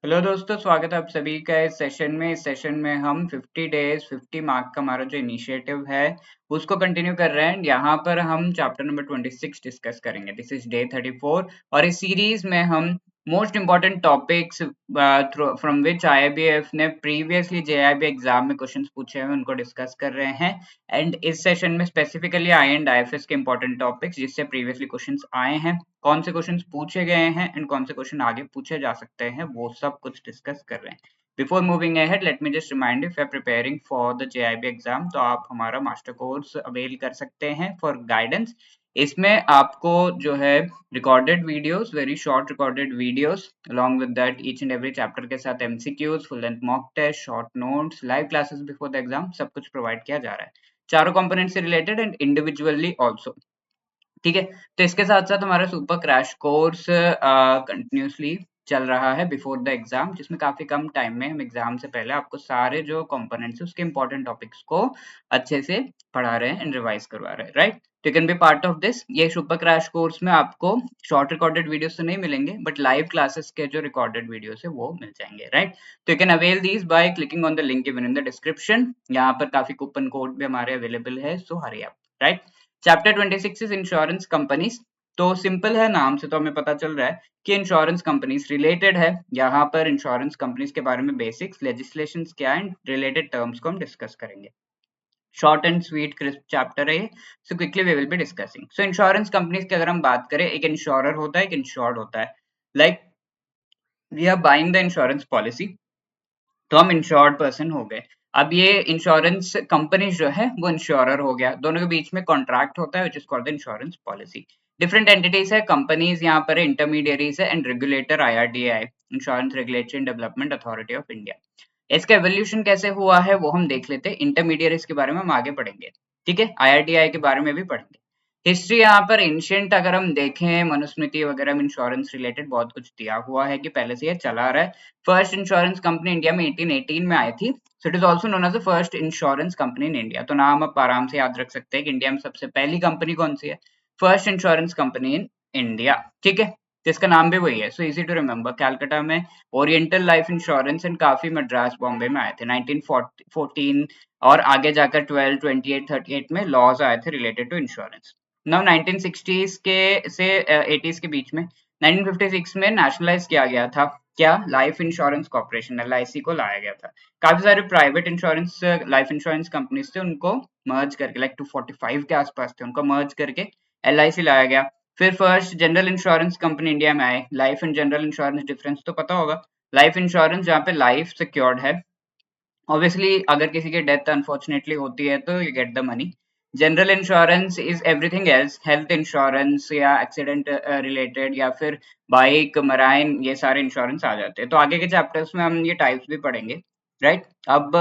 Hello दोस्तों, स्वागत है आप सभी का इस सेशन में। इस सेशन में हम 50 डेज 50 मार्क का हमारा जो इनिशिएटिव है उसको कंटिन्यू कर रहे हैं। यहाँ पर हम चैप्टर नंबर 26 डिस्कस करेंगे। दिस इज डे 34 और इस सीरीज में हम most important topics from which IIBF ने प्रीवियसली जेआईबी एग्जाम में क्वेश्चंस पूछे हैं उनको डिस्कस कर रहे हैं। एंड इस सेशन में स्पेसिफिकली आई एंड आईएफएस के इंपॉर्टेंट टॉपिक्स जिससे प्रीवियसली क्वेश्चंस आए हैं, कौन से क्वेश्चंस पूछे गए हैं एंड कौन से क्वेश्चन आगे पूछे जा सकते हैं, वो सब कुछ डिस्कस कर रहे हैं। Before moving ahead let me just remind you, if you are preparing for the JAIIB exam तो आप हमारा मास्टर कोर्स अवेल कर सकते हैं फॉर गाइडेंस। इसमें आपको जो है recorded videos, very short recorded videos along with that each and every chapter के साथ MCQs, full length mock test, short notes, live classes before the exam, सब कुछ प्रोवाइड किया जा रहा है चारों कंपोनेंट से रिलेटेड एंड इंडिविजुअली ऑल्सो। ठीक है, तो इसके साथ साथ हमारा सुपर क्रैश कोर्स कंटिन्यूसली चल रहा है बिफोर द एग्जाम, जिसमें काफी कम टाइम में हम एग्जाम से पहले आपको सारे जो कंपोनेंट्स है उसके इंपॉर्टेंट टॉपिक्स को अच्छे से पढ़ा रहे हैं एंड रिवाइज करवा रहे हैं, राइट। तो you can be part of this. ये सुपर क्रैश कोर्स में आपको शॉर्ट रिकॉर्डेड वीडियोस तो नहीं मिलेंगे बट लाइव क्लासेस के जो रिकॉर्डेड वीडियोस है वो मिल जाएंगे, राइट। तो you can avail these by clicking on the link given in the description. यहाँ पर काफी कूपन कोड भी हमारे अवेलेबल है, so hurry up, right. Chapter 26 is insurance companies. तो सिंपल है, नाम से तो हमें पता चल रहा है कि इंश्योरेंस कंपनीज रिलेटेड है। यहाँ पर इंश्योरेंस कंपनीज के बारे में बेसिक्स, लेजिस्लेशंस क्या है, रिलेटेड टर्म्स को हम डिस्कस करेंगे। Short and sweet crisp chapter है, so quickly we will be discussing. So insurance companies की अगर हम बात करें, एक इंश्योरर होता है, एक इंश्योर्ड होता है। Like we are buying the insurance policy, तो हम इंश्योर्ड पर्सन हो गए। अब ये इंश्योरेंस कंपनी जो है वो इंश्योरर हो गया, दोनों के बीच में कॉन्ट्रैक्ट होता है which is called the insurance policy. Different entities है, कंपनीज यहाँ पर इंटरमीडियरीज है and regulator IRDA, insurance regulatory and development authority of India. इसका एवोल्यूशन कैसे हुआ है वो हम देख लेते हैं। इंटरमीडियरीज के बारे में हम आगे पढ़ेंगे, ठीक है, आईआरडीआई के बारे में भी पढ़ेंगे। हिस्ट्री यहाँ पर एंशिएंट अगर हम देखें, मनुस्मृति वगैरह में इंश्योरेंस रिलेटेड बहुत कुछ दिया हुआ है कि पहले से ये चला रहा है। फर्स्ट इंश्योरेंस कंपनी इंडिया में 1818 में आई थी, so it is also known as the first insurance company in India. तो नाम आप आराम से याद रख सकते हैं कि इंडिया में सबसे पहली कंपनी कौन सी है, first insurance company in India, ठीक है। तो इसका नाम भी वही है, so easy to remember. Calcutta में ओरिएंटल लाइफ इंश्योरेंस एंड काफी मद्रास बॉम्बे में आए थे 1914 और आगे जाकर 12, 28, 38 में लॉज आए थे related to insurance. Now 1960s के से 80s के बीच में 1956 में नेशनलाइज किया गया था क्या, लाइफ इंश्योरेंस कॉर्पोरेशन एलआईसी को लाया गया था। काफी सारे private insurance life insurance companies थे, उनको मर्ज करके लाइक 245 के आसपास थे, उनको मर्ज करके एलआईसी लाया गया। फिर first general insurance company India में आए। Life and general insurance difference तो पता होगा। लाइफ इंश्योरेंस जहाँ पे लाइफ सिक्योर्ड है, ऑब्वियसली अगर किसी की डेथ अनफॉर्चुनेटली होती है तो you get the money. General insurance is everything else, health insurance या एक्सीडेंट रिलेटेड या फिर बाइक, मराइन, ये सारे इंश्योरेंस आ जाते हैं। तो आगे के चैप्टर्स में हम ये टाइप्स भी पढ़ेंगे, राइट। अब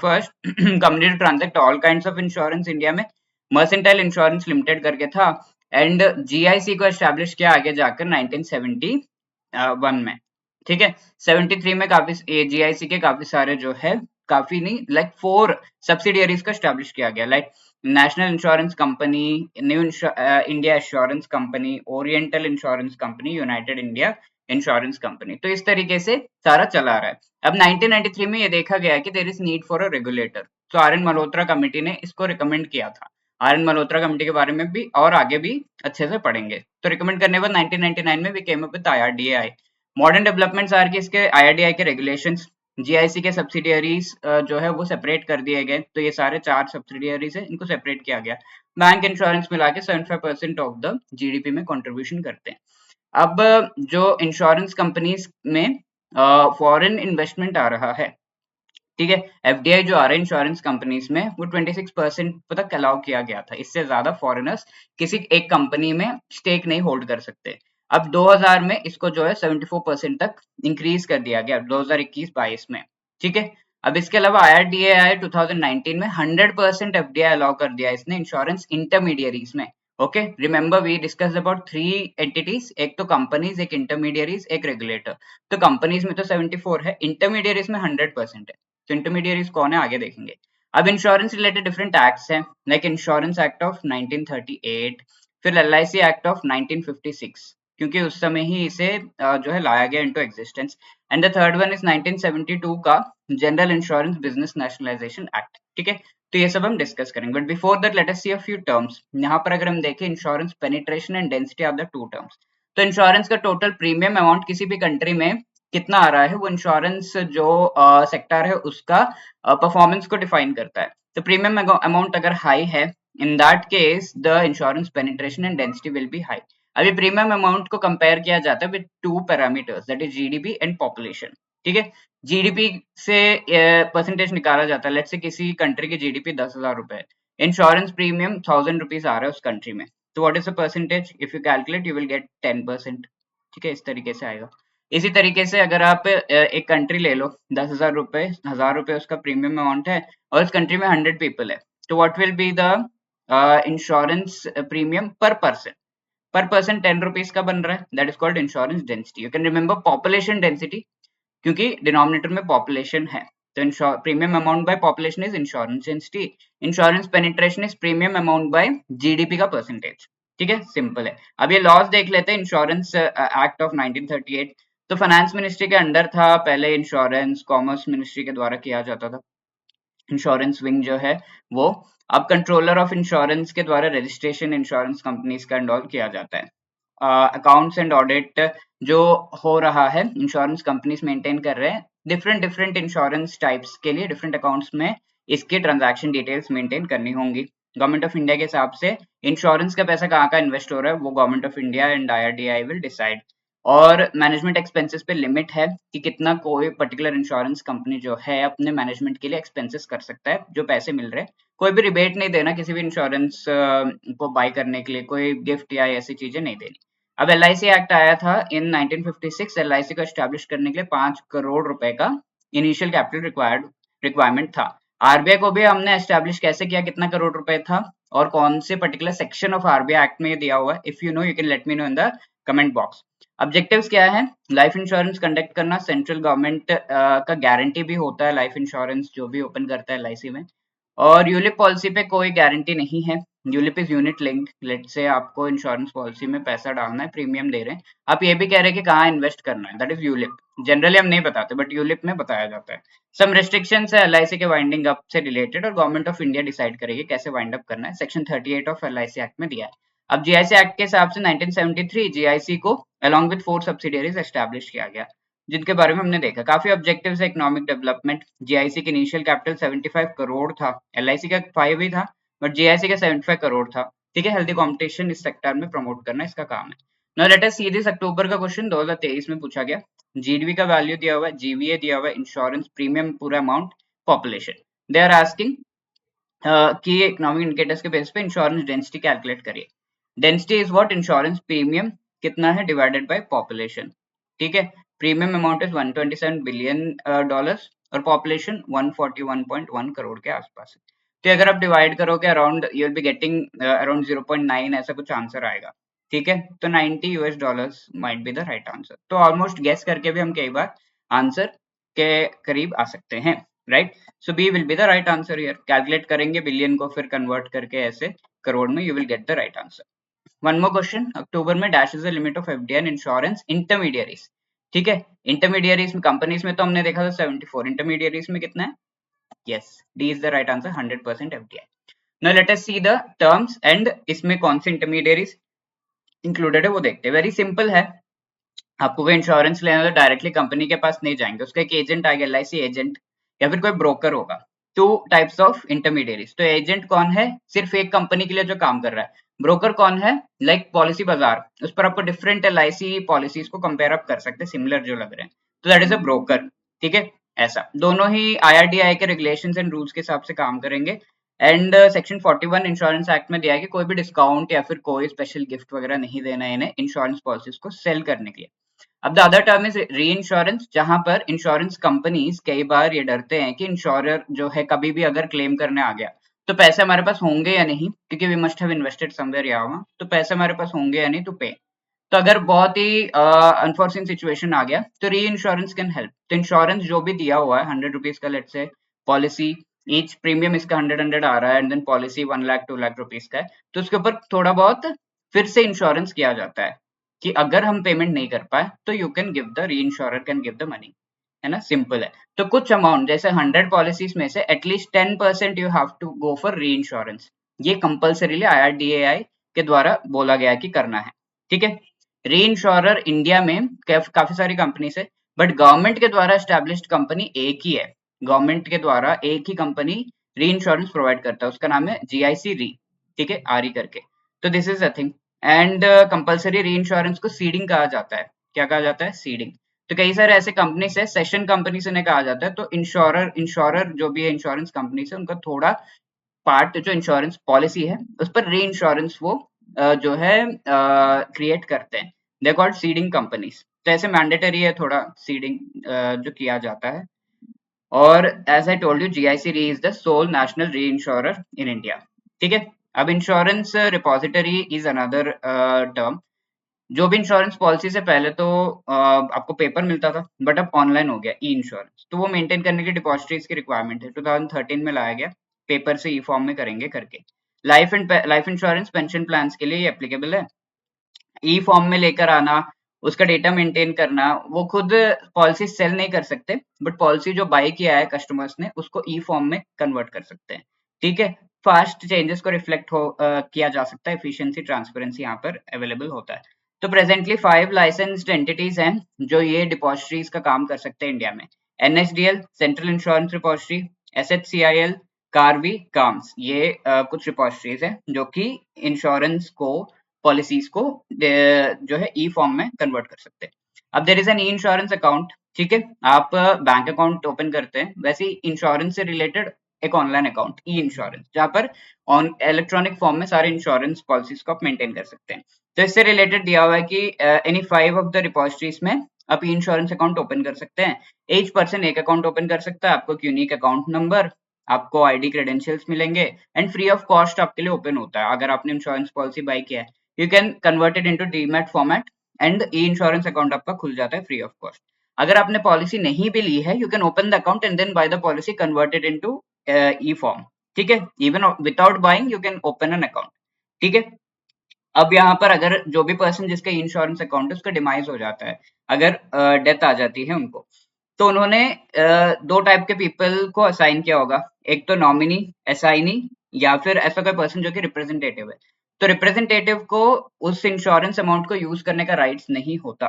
first company to transact all kinds of insurance India में मर्सेंटाइल इंश्योरेंस लिमिटेड करके था एंड जीआईसी को एस्टैब्लिश किया आगे जाकर 1971 में, ठीक है। 73 में काफी जीआईसी के काफी सारे जो है, काफी नहीं लाइक 4 सब्सिडियरीज को एस्टैब्लिश किया गया, like national insurance company, new India insurance company, oriental insurance company, United India insurance company. तो इस तरीके से सारा चला रहा है। अब 1993 में ये देखा गया कि there is need for a regulator, तो आर एन मल्होत्रा कमेटी ने इसको रिकमेंड किया था। आर एन मल्होत्रा कमेटी के बारे में भी और आगे भी अच्छे से पढ़ेंगे। तो रिकमेंड करने के बाद 1999 में we came up with IRDAI. Modern developments are के इसके आईआरडीआई के रेगुलेशंस, जीआईसी के सब्सिडियरीज जो है वो सेपरेट कर दिए गए। तो ये सारे 4 सब्सिडियरीज है, इनको सेपरेट किया गया। बैंक इंश्योरेंस मिला के 75% ऑफ द जीडीपी में कंट्रीब्यूशन करते हैं। अब जो इंश्योरेंस कंपनीज में फॉरेन इन्वेस्टमेंट आ रहा है, ठीक है, एफडीआई जो आ रहा है इंश्योरेंस कंपनीज में वो 26% तक अलाउ किया गया था। इससे ज्यादा फॉरेनर्स किसी एक कंपनी में स्टेक नहीं होल्ड कर सकते। अब 2000 में इसको जो है 74% तक इंक्रीज कर दिया गया 2021-22 में, ठीक है। अब इसके अलावा आईआरडीएआई 2019 में 100% एफडीआई अलाउ कर दिया इसने इंश्योरेंस इंटरमीडियरीज में। Okay, remember we discussed about 3 entities, एक तो कंपनीज, एक इंटरमीडियरीज, एक रेगुलेटर। तो कंपनीज में तो 74 है, इंटरमीडियरीज में 100% है। तो इंटरमीडियरीज कौन है आगे देखेंगे। अब इंश्योरेंस रिलेटेड डिफरेंट एक्ट्स हैं, लाइक इंश्योरेंस एक्ट ऑफ 1938, फिर एलआईसी एक्ट ऑफ 1956, क्योंकि उस समय ही इसे जो है लाया गया into existence. And the third one is 1972 का general insurance business nationalization act. ठीक है, तो ये सब हम डिस्कस करेंगे, but before that let us see a few terms. यहाँ पर अगर हम देखें insurance penetration and density are the two terms. तो इंश्योरेंस का टोटल प्रीमियम अमाउंट किसी भी कंट्री में कितना आ रहा है वो इंश्योरेंस जो सेक्टर है उसका परफॉर्मेंस को डिफाइन करता है। तो प्रीमियम अमाउंट अगर हाई है, in that case the insurance penetration and density will be high. अभी प्रीमियम अमाउंट को कंपेयर किया जाता है with two parameters, that is GDP and population. ठीक है, जीडीपी से परसेंटेज निकाला जाता है। लेट्स से किसी कंट्री की जीडीपी 10,000 रुपए, इंश्योरेंस प्रीमियम 1,000 रुपीज आ रहा है उस कंट्री में, तो what is the percentage? If you calculate you will gate 10%। ठीक है, इस तरीके से आएगा। इसी तरीके से अगर आप एक कंट्री ले लो, 10,000 रुपए, 1,000 रुपए उसका प्रीमियम अमाउंट है, और उस कंट्री में 100 पीपल है, तो what will be the insurance premium पर पर्सन 10 रुपीज का बन रहा है, that is called insurance density. You can remember population density, क्योंकि डिनोमिनेटर में पॉपुलेशन है, तो premium amount by population is insurance density. Insurance penetration is premium amount by GDP का परसेंटेज। ठीक है, सिंपल है। अब ये लॉज देख लेते हैं। इंश्योरेंस एक्ट ऑफ 1938, तो फाइनेंस मिनिस्ट्री के अंडर था पहले इंश्योरेंस, कॉमर्स मिनिस्ट्री के द्वारा किया जाता था इंश्योरेंस विंग जो है वो। अब कंट्रोलर ऑफ इंश्योरेंस के द्वारा रजिस्ट्रेशन इंश्योरेंस कंपनीज का इंडॉल किया जाता है। अकाउंट्स एंड ऑडिट जो हो रहा है, इंश्योरेंस कंपनीज मेंटेन कर रहे हैं डिफरेंट डिफरेंट इंश्योरेंस टाइप्स के लिए, डिफरेंट अकाउंट्स में इसके ट्रांजैक्शन डिटेल्स मेंटेन करनी होंगी। गवर्नमेंट ऑफ इंडिया के हिसाब से इंश्योरेंस का पैसा कहाँ का इन्वेस्ट हो रहा है वो government of India and IRDI will decide. और मैनेजमेंट एक्सपेंसेस पे लिमिट है कि कितना कोई पर्टिकुलर इंश्योरेंस कंपनी जो है अपने मैनेजमेंट के लिए एक्सपेंसेस कर सकता है, जो पैसे मिल रहे हैं। कोई भी रिबेट नहीं देना किसी भी इंश्योरेंस को बाय करने के लिए, कोई गिफ्ट या ऐसी चीजें नहीं देनी। अब एलआईसी एक्ट आया था इन 1956। एलआईसी को एस्टैब्लिश करने के लिए 5 करोड़ रुपए का इनिशियल कैपिटल रिक्वायरमेंट था। आरबीआई को भी हमने एस्टैब्लिश कैसे किया, कितना करोड़ रुपए था, और कौन से particular section of RBI act में दिया हुआ है? If you know you can let me know in the comment box. Objectives क्या है? लाइफ इंश्योरेंस कंडक्ट करना, सेंट्रल गवर्नमेंट का गारंटी भी होता है लाइफ इंश्योरेंस जो भी ओपन करता है एलआईसी में। और यूलिप पॉलिसी पे कोई गारंटी नहीं है। ULIP is unit link. Let से आपको इंश्योरेंस पॉलिसी में पैसा डालना है, प्रीमियम दे रहे हैं, आप ये भी कह रहे हैं कि कहाँ इन्वेस्ट करना है, दैट इज यूलिप। जनरली हम नहीं बताते बट यूलिप में बताया जाता है। सम रिस्ट्रिक्शंस है एलआईसी के वाइंडिंग अप से रिलेटेड, और गवर्नमेंट ऑफ इंडिया डिसाइड करेगी कैसे वाइंड अप करना है। सेक्शन 38 ऑफ एलआईसी एक्ट में दिया है। अब जीआईसी एक्ट के हिसाब से 1973 जीआईसी को अलॉन्ग विद 4 सब्सिडियरीज एस्टैब्लिश किया गया, जिनके बारे में हमने देखा। काफी ऑब्जेक्टिव्स है इकोनॉमिक डेवलपमेंट। जीआईसी की इनिशियल कैपिटल 75 करोड़ था, एलआईसी का 5 ही था, बट जीआईसी का 75 करोड़ था। ठीक है, हेल्दी कंपटीशन इस सेक्टर में प्रमोट करना इसका काम है। Now let us see this October का क्वेश्चन 2023 में पूछा गया। जीडीपी का वैल्यू दिया हुआ है, जीवीए दिया हुआ है, इंश्योरेंस प्रीमियम पूरा amount, population. They are asking कि इकोनॉमिक इंडिकेटर्स के बेस पे इंश्योरेंस डेंसिटी कैलकुलेट करिए। Density is what? Insurance premium कितना है डिवाइडेड बाय पॉपुलेशन। ठीक है, premium amount is 127 billion dollars और पॉपुलेशन 141.1 करोड़ के आसपास है। तो अगर आप डिवाइड करोगे around you will be getting around 0.9 ऐसा कुछ आंसर आएगा। ठीक है, तो 90 US dollars might be the right answer. तो ऑलमोस्ट गेस करके भी हम कई बार आंसर के करीब आ सकते हैं, right? So B will be the right answer here. Calculate करेंगे बिलियन को, फिर कन्वर्ट करके ऐसे करोड़ में, you will get the right answer. One more question, October में dash is the limit of FDI and insurance intermediaries. ठीक है, intermediaries में, कंपनीज में तो हमने देखा था 74, इंटरमीडियरीज में कितना है? Yes, D is the right answer, 100% FDI. Now let us see the terms and इसमें कौन से इंटरमीडियरीज इंक्लूडेड है वो देखते हैं। वेरी सिंपल है। आपको कोई इंश्योरेंस लेना है तो डायरेक्टली कंपनी के पास नहीं जाएंगे, उसका एक एजेंट आएगा, एलआईसी एजेंट, या फिर कोई ब्रोकर होगा। Two types of intermediaries. तो एजेंट कौन है? सिर्फ एक कंपनी के लिए जो काम कर रहा है। ब्रोकर कौन है? लाइक पॉलिसी बाजार, उस पर आपको डिफरेंट एलआईसी पॉलिसीज को कंपेयर अप कर सकते हैं, सिमिलर जो लग रहे हैं, तो दैट इज अ ब्रोकर। ठीक है, ऐसा दोनों ही आईआरडीआई के रेगुलेशंस एंड रूल्स के हिसाब से काम करेंगे। एंड सेक्शन 41 इंश्योरेंस एक्ट में दिया है कि कोई भी डिस्काउंट या फिर कोई स्पेशल गिफ्ट वगैरह नहीं देना है इन्हें इंश्योरेंस पॉलिसीज को सेल करने के लिए। अब द अदर टर्म इज री इंश्योरेंस, जहां पर इंश्योरेंस कंपनीज कई बार ये डरते हैं कि इंश्योरर जो है कभी भी अगर क्लेम करने आ गया तो पैसे हमारे पास होंगे या नहीं, क्योंकि we must have invested somewhere या वहां, तो पैसे हमारे पास होंगे या नहीं टू पे। तो अगर बहुत ही अनफॉर्चुनेट सिचुएशन आ गया तो री इंश्योरेंस कैन हेल्प। तो इंश्योरेंस जो भी दिया हुआ है 100 रुपीज का, लेट से पॉलिसी, ईच प्रीमियम इसका 100 आ रहा है, and then policy 1 lakh 2 lakh rupees का है, तो उसके ऊपर थोड़ा बहुत फिर से इंश्योरेंस किया जाता है। कि अगर हम पेमेंट नहीं कर पाए तो यू कैन गिव द री insurer can give the money, है ना, सिंपल है। तो कुछ अमाउंट जैसे 100 पॉलिसीज में से at least 10% you have to go for reinsurance, ये कंपल्सरीली IRDAI के द्वारा बोला गया कि करना है, ठीक है। री इंश्योरर इंडिया में काफी सारी कंपनीज है, बट गवर्नमेंट के द्वारा एस्टैब्लिश्ड कंपनी एक ही है, गवर्नमेंट के द्वारा एक ही कंपनी री इंश्योरेंस प्रोवाइड करता है, उसका नाम है GIC री, ठीक है, RE करके। तो this is a thing. And compulsory री इंश्योरेंस को सीडिंग कहा जाता है, क्या कहा जाता है, सीडिंग। तो कई सारे ऐसे कंपनीज है, सेशन कंपनी से कहा जाता है, तो इंश्योरर इंश्योरर जो भी है इंश्योरेंस कंपनी से उनका थोड़ा पार्ट जो इंश्योरेंस पॉलिसी है उस पर री इंश्योरेंस वो जो है क्रिएट करते हैं, दे कॉल्ड सीडिंग कंपनीज। तो ऐसे मैंडेटरी है थोड़ा सीडिंग जो किया जाता है। और as I told you GIC re is the sole national reinsurer in India, ठीक है। अब insurance repository is another term. जो भी इंश्योरेंस पॉलिसी से पहले तो आपको पेपर मिलता था, बट अब ऑनलाइन हो गया ई इंश्योरेंस, तो वो मेंटेन करने की डिपॉजिटरीज की रिक्वायरमेंट है, 2013 में लाया गया, पेपर से ई फॉर्म में करेंगे करके। लाइफ इंश्योरेंस पेंशन प्लान के लिए ये एप्लीकेबल है। ई फॉर्म में लेकर आना, उसका डेटा मेंटेन करना, वो खुद पॉलिसी सेल नहीं कर सकते, बट पॉलिसी जो बाय किया है कस्टमर्स ने उसको ई फॉर्म में कन्वर्ट कर सकते हैं, ठीक है। फास्ट चेंजेस को रिफ्लेक्ट किया जा सकता है, एफिशिएंसी ट्रांसपेरेंसी यहाँ पर अवेलेबल होता है। तो प्रेजेंटली 5 लाइसेंस्ड एंटिटीज हैं जो ये डिपॉजिटरीज का काम कर सकते हैं इंडिया में। NSDL central insurance repository, SHCIL, Karvy, CAMS, ये कुछ रिपॉजिटरीज हैं जो कि इंश्योरेंस को पॉलिसीज को जो है ई फॉर्म में कन्वर्ट कर सकते हैं। अब there is an e insurance account, ठीक है, आप बैंक अकाउंट ओपन करते हैं वैसे ही इंश्योरेंस से रिलेटेड एक ऑनलाइन अकाउंट ई इंश्योरेंस, जहाँ पर ऑन इलेक्ट्रॉनिक फॉर्म में सारे इंश्योरेंस पॉलिसीज को आप मेंटेन कर सकते हैं। तो इससे रिलेटेड दिया हुआ है कि एनी 5 ऑफ द रिपोजिटरीज में आप ई इंश्योरेंस अकाउंट ओपन कर सकते हैं। एच पर्सन एक अकाउंट ओपन कर सकता है, आपको एक यूनिक अकाउंट नंबर, आपको ID क्रेडेंशियल्स मिलेंगे एंड फ्री ऑफ कॉस्ट आपके लिए ओपन होता है। अगर आपने इंश्योरेंस पॉलिसी बाय किया है, you can convert it into demat format and E insurance account आपका खुल जाता है फ्री ऑफ कॉस्ट। अगर आपने पॉलिसी नहीं भी ली है, you can open the account and then buy the policy converted into e form, ठीक है। Even without buying you can open an account, ठीक है। अब यहाँ पर अगर जो भी पर्सन जिसका इंश्योरेंस अकाउंट है उसका डिमाइज हो जाता है, अगर डेथ आ जाती है उनको, तो उन्होंने दो टाइप के पीपल को असाइन किया होगा, एक तो नॉमिनी, असाइनी, या फिर ऐसा कोई पर्सन जो कि रिप्रेजेंटेटिव है। तो रिप्रेजेंटेटिव को उस इंश्योरेंस अमाउंट को यूज करने का राइट्स नहीं होता,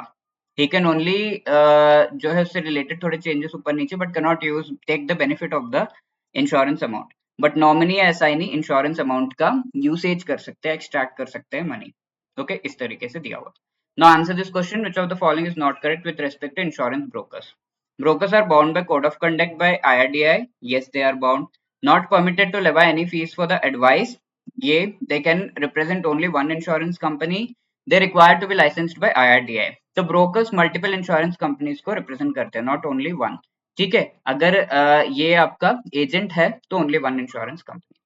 ही कैन ओनली जो है उससे रिलेटेड थोड़े चेंजेस ऊपर नीचे, but can not use take the benefit of the insurance amount. But nominee या असाइनी इंश्योरेंस अमाउंट का यूसेज कर सकते हैं, एक्सट्रैक्ट कर सकते हैं मनी, ओके, इस तरीके से दिया हुआ। Now answer this question, which of the following is not correct with respect to insurance brokers? Brokers are bound by code of conduct by IRDAI. Yes, they are bound. Not permitted to levy any fees for the advice. Yeah, they can represent only one insurance company. They required to be licensed by IRDAI. तो brokers multiple insurance companies को represent करते हैं, not only one. ठीक है, अगर ये आपका agent है तो only one insurance company.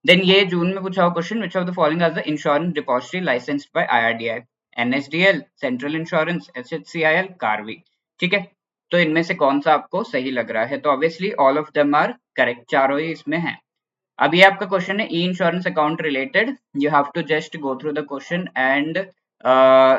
Then ये जून में पूछा हुआ question, which of the following are the insurance depository licensed by IRDAI? NSDL, Central Insurance, SHCIL, Karvy, ठीक है। तो इनमें से कौन सा आपको सही लग रहा है? तो obviously all of them are correct, चारों ही इसमें हैं। अब ये आपका क्वेश्चन है ई insurance account related, you have to just go through the question and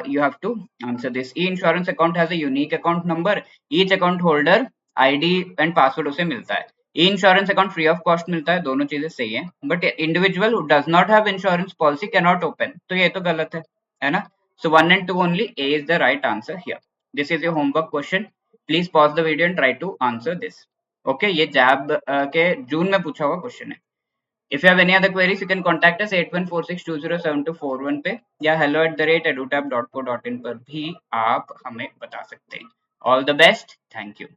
you have to answer this. E-insurance account has a unique account number. Each account holder ID and password उसे मिलता है। ई insurance account free of cost मिलता है, दोनों चीजें सही है, but individual who does not have insurance policy can not open, तो ये तो गलत है ना। So 1 and 2 only, A is the right answer here. This is your homework question, please pause the video and try to answer this, okay. ये जैब के जून में पूछा हुआ क्वेश्चन है। If you have any other queries, you can contact us 8146207241 पे, या hello@edutab.co.in पर भी आप हमें बता सकते हैं। All the best, thank you.